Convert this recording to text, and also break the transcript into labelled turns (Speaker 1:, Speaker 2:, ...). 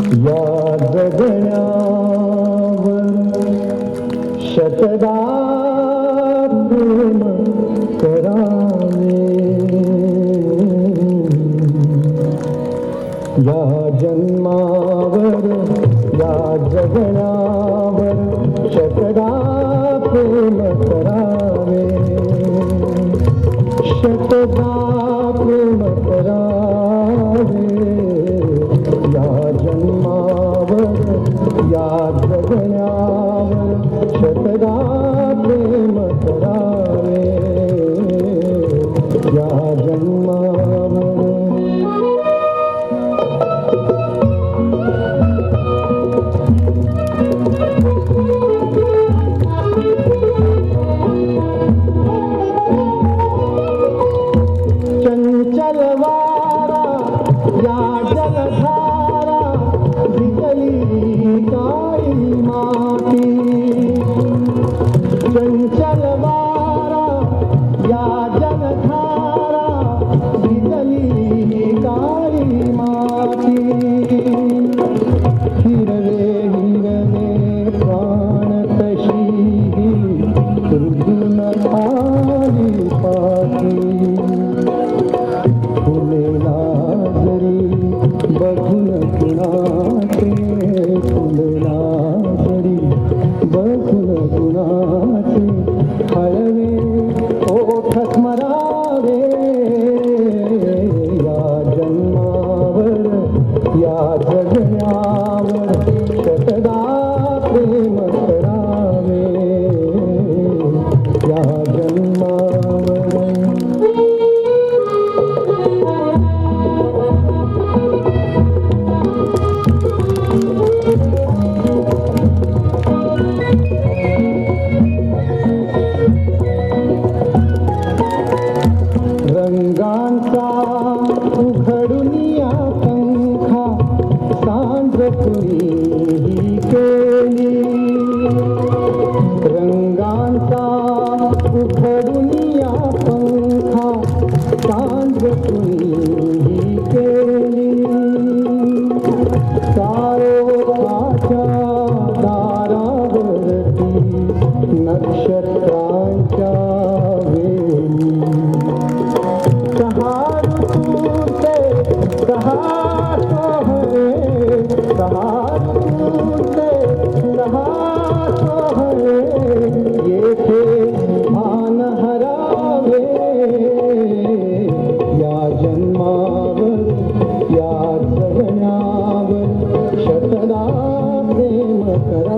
Speaker 1: या जगण्यावर शतदा प्रेम करावे, या जन्मावर या जगण्यावर शतदा प्रेम करावे, शतदा प्रेम करावे, या जन्मावर या जगण्यावर शतदा प्रेम करावे, या जन्मावर. चंचल वारा या जलधारा भिजली काळी माती, चंचल वारा या जलधारा भिजली काळी माती, हिरवे हिरवे प्राण तशी तुझून आली पाठी, फुलेला जरी बघून कुणाचे, फुलेला जरी बघून कुणाचे, हळवे ओठ स्मरावे, या जन्मावर या जगण्यावर शतदा प्रेम करावे, या जन्मावर. रंगांचा उघडून या पंखा सांज कुणीही केली, रंगांचा उघडून या पंखा सांज कुणीही केली, तारोकाच्या दारावरती नक्षत्रांच्या वेली, कहा ऋतूचे कहा सोहळे, कहा ऋतूचे कहा सोहळे, येथे मान हरावे, या जन्मावर या जगण्यावर शतदा प्रेम करा.